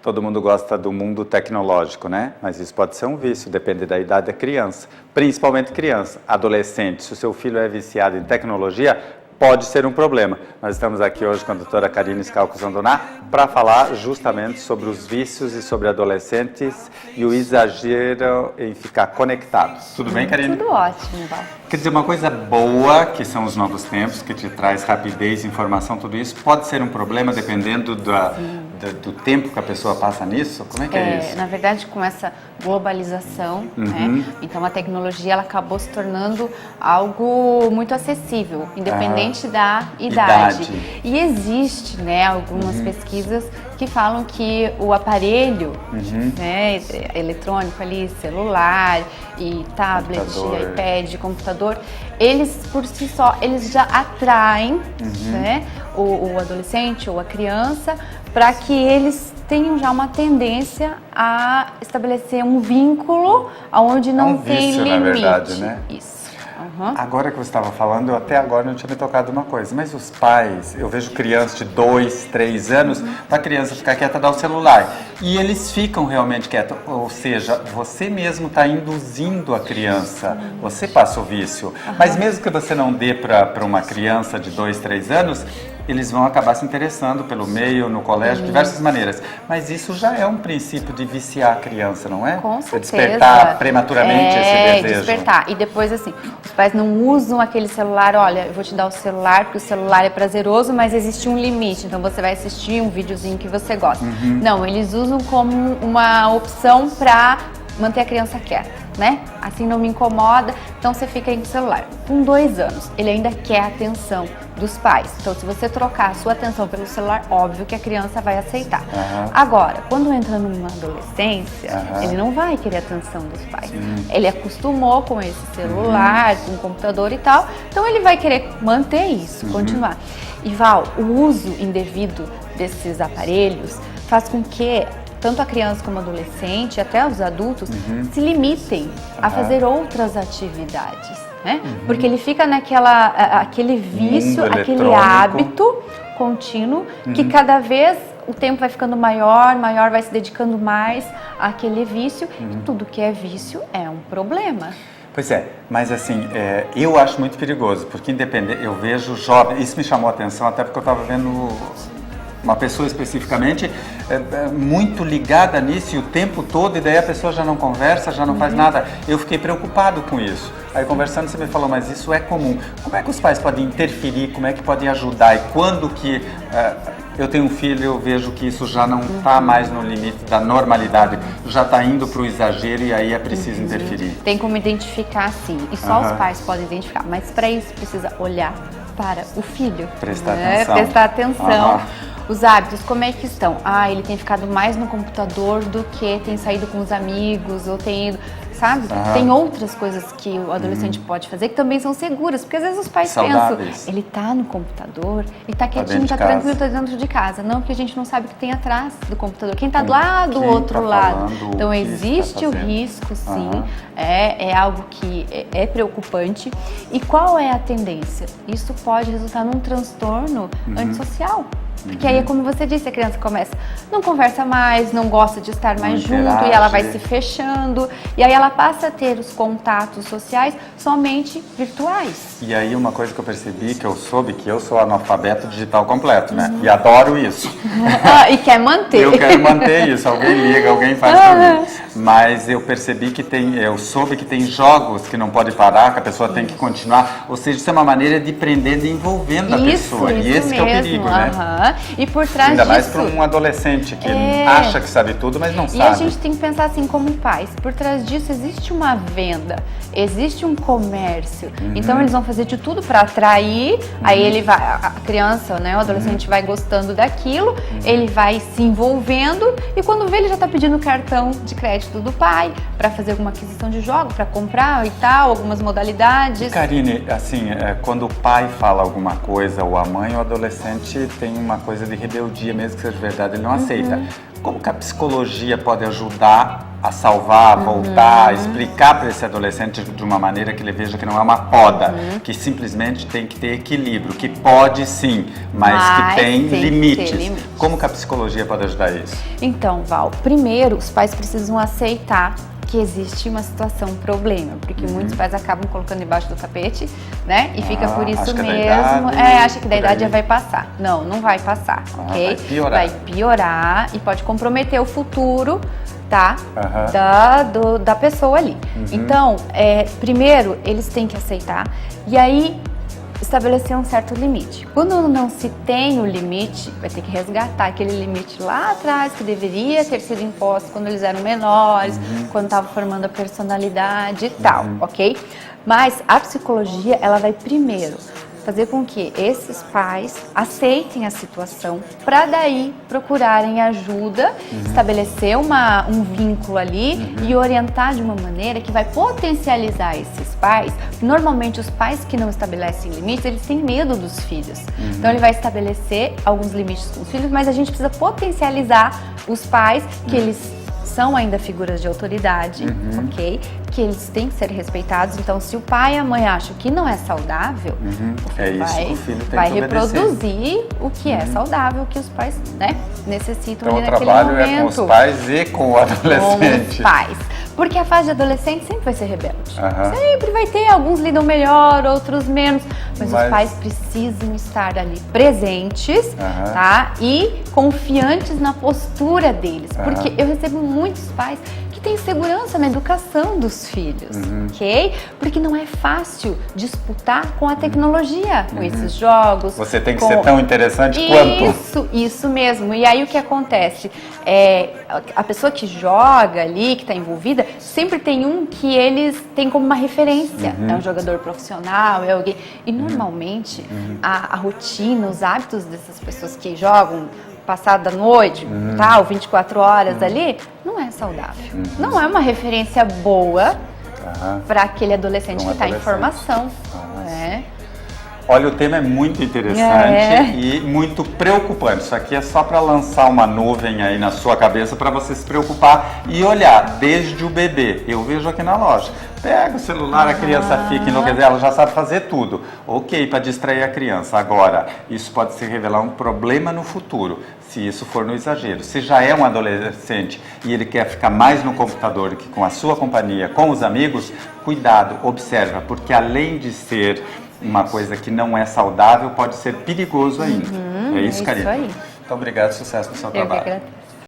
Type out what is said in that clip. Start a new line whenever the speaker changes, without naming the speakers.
Todo mundo gosta do mundo tecnológico, né? Mas isso pode ser um vício, depende da idade da criança. Principalmente criança, adolescente. Se o seu filho é viciado em tecnologia, pode ser um problema. Nós estamos aqui hoje com a doutora Karine Scalco-Zandoná para falar justamente sobre os vícios e sobre adolescentes e o exagero em ficar conectado. Tudo bem, Karine?
Tudo ótimo, Val.
Quer dizer, uma coisa boa, que são os novos tempos, que te traz rapidez, informação, tudo isso, pode ser um problema dependendo do tempo que a pessoa passa nisso? Como é que é isso?
Na verdade, com essa globalização, né? Então a tecnologia ela acabou se tornando algo muito acessível, independente da idade. E existe, né, algumas pesquisas que falam que o aparelho, né, eletrônico ali, celular e tablet, iPad, computador, eles por si só, eles já atraem, né, o adolescente ou a criança para que eles tenham já uma tendência a estabelecer um vínculo onde não tem
vício,
limite.
Na verdade, né?
Isso.
Agora que você estava falando, eu até agora não tinha me tocado uma coisa, mas os pais, eu vejo crianças de 2, 3 anos, para a criança ficar quieta, dar o celular. E eles ficam realmente quietos, ou seja, você mesmo está induzindo a criança, você passa o vício. Mas mesmo que você não dê para uma criança de 2, 3 anos, eles vão acabar se interessando pelo meio, no colégio, de diversas maneiras. Mas isso já é um princípio de viciar a criança, não é?
Com certeza.
Despertar prematuramente esse desejo.
Despertar. E depois, assim, os pais não usam aquele celular, olha, eu vou te dar o celular, porque o celular é prazeroso, mas existe um limite. Então você vai assistir um videozinho que você gosta. Não, eles usam como uma opção para manter a criança quieta, né? Assim não me incomoda, então você fica aí com o celular. Com 2 anos, ele ainda quer a atenção dos pais. Então, se você trocar a sua atenção pelo celular, óbvio que a criança vai aceitar. Agora, quando entra numa adolescência, ele não vai querer a atenção dos pais. Ele acostumou com esse celular, com o computador e tal, então ele vai querer manter isso, continuar. E Val, o uso indevido desses aparelhos faz com que tanto a criança como o adolescente, até os adultos, se limitem a fazer outras atividades. Né? Porque ele fica aquele vício, aquele hábito contínuo, que cada vez o tempo vai ficando maior, vai se dedicando mais àquele vício, e tudo que é vício é um problema.
Pois é, mas assim, eu acho muito perigoso, porque independente, eu vejo jovens, isso me chamou a atenção até porque eu estava vendo uma pessoa especificamente muito ligada nisso e o tempo todo, e daí a pessoa já não conversa, já não faz nada. Eu fiquei preocupado com isso. Aí conversando você me falou, mas isso é comum. Como é que os pais podem interferir, como é que podem ajudar e quando que... eu tenho um filho, eu vejo que isso já não está mais no limite da normalidade, já está indo para o exagero e aí é preciso interferir.
Tem como identificar sim, e só os pais podem identificar, mas para isso precisa olhar para o filho.
Prestar atenção.
Prestar atenção. Os hábitos, como é que estão? Ele tem ficado mais no computador do que tem saído com os amigos, ou tem ido, sabe? Tem outras coisas que o adolescente pode fazer que também são seguras, porque às vezes os pais pensam, ele tá no computador, ele tá quietinho, tá tranquilo, tá dentro de casa. Não, porque a gente não sabe o que tem atrás do computador, quem tá lá do outro lado. Então existe o risco, sim, é algo que é preocupante. E qual é a tendência? Isso pode resultar num transtorno antissocial. Porque aí é como você disse, a criança começa, não conversa mais, não gosta de estar mais junto, e ela vai se fechando, e aí ela passa a ter os contatos sociais somente virtuais.
E aí uma coisa que eu percebi, que eu soube, que eu sou analfabeto digital completo, né? E adoro isso.
E quer manter.
Eu quero manter isso, alguém liga, alguém faz por mim. Mas eu percebi que eu soube que tem jogos que não pode parar, que a pessoa tem que continuar, ou seja, isso é uma maneira de prender, de envolvendo a pessoa. E esse que é o perigo, né?
E por trás
ainda mais
disso,
para um adolescente que acha que sabe tudo, mas não sabe.
E a gente tem que pensar assim como pais, por trás disso existe uma venda, existe um comércio. Então eles vão fazer de tudo para atrair, aí ele vai, a criança, né, o adolescente vai gostando daquilo, ele vai se envolvendo e quando vê ele já está pedindo o cartão de crédito do pai para fazer alguma aquisição de jogo, para comprar e tal, algumas modalidades.
E Karine, assim, quando o pai fala alguma coisa, ou a mãe, o adolescente tem uma coisa de rebeldia, mesmo que seja verdade, ele não aceita. Como que a psicologia pode ajudar a salvar, a voltar, a explicar para esse adolescente de uma maneira que ele veja que não é uma poda, que simplesmente tem que ter equilíbrio, que pode sim, mas que tem limites. Como que a psicologia pode ajudar isso?
Então, Val, primeiro os pais precisam aceitar que existe uma situação, um problema, porque muitos pais acabam colocando embaixo do tapete, né? E fica por isso mesmo. Acha que da idade já vai passar. Não, não vai passar, ok?
Vai piorar.
Vai piorar e pode comprometer o futuro, tá? Da pessoa ali. Então, primeiro, eles têm que aceitar e aí estabelecer um certo limite. Quando não se tem o limite, vai ter que resgatar aquele limite lá atrás que deveria ter sido imposto quando eles eram menores, quando estavam formando a personalidade e tal, ok? Mas a psicologia, ela vai primeiro fazer com que esses pais aceitem a situação para daí procurarem ajuda, estabelecer um vínculo ali e orientar de uma maneira que vai potencializar esses pais. Normalmente os pais que não estabelecem limites, eles têm medo dos filhos. Então ele vai estabelecer alguns limites com os filhos, mas a gente precisa potencializar os pais que eles são ainda figuras de autoridade, ok? Que eles têm que ser respeitados. Então, se o pai e a mãe acham que não é saudável, o filho vai reproduzir o que é saudável, o que os pais, né, necessitam
então,
ali naquele
momento. Então, o trabalho é com os pais e com o adolescente.
Com os pais. Porque a fase de adolescente sempre vai ser rebelde. Sempre vai ter, alguns lidam melhor, outros menos. Mas os pais precisam estar ali presentes, tá? E confiantes na postura deles. Porque eu recebo muitos pais que têm segurança na educação dos filhos, ok? Porque não é fácil disputar com a tecnologia, com esses jogos.
Você tem que ser tão interessante quanto.
Isso mesmo. E aí o que acontece? A pessoa que joga ali, que está envolvida, sempre tem um que eles têm como uma referência. É um jogador profissional, é alguém. E normalmente a rotina, os hábitos dessas pessoas que jogam passado da noite, tal, 24 horas ali, não é saudável. Não é uma referência boa para aquele adolescente que está em formação.
Olha, o tema é muito interessante e muito preocupante. Isso aqui é só para lançar uma nuvem aí na sua cabeça para você se preocupar e olhar desde o bebê. Eu vejo aqui na loja. Pega o celular, a criança fica enlouquecida, ela já sabe fazer tudo. Ok, para distrair a criança. Agora, isso pode se revelar um problema no futuro, se isso for no exagero. Se já é um adolescente e ele quer ficar mais no computador que com a sua companhia, com os amigos, cuidado, observa, porque além de ser uma coisa que não é saudável, pode ser perigoso ainda. É isso, Karina?
Aí.
Então, obrigado, sucesso no seu trabalho.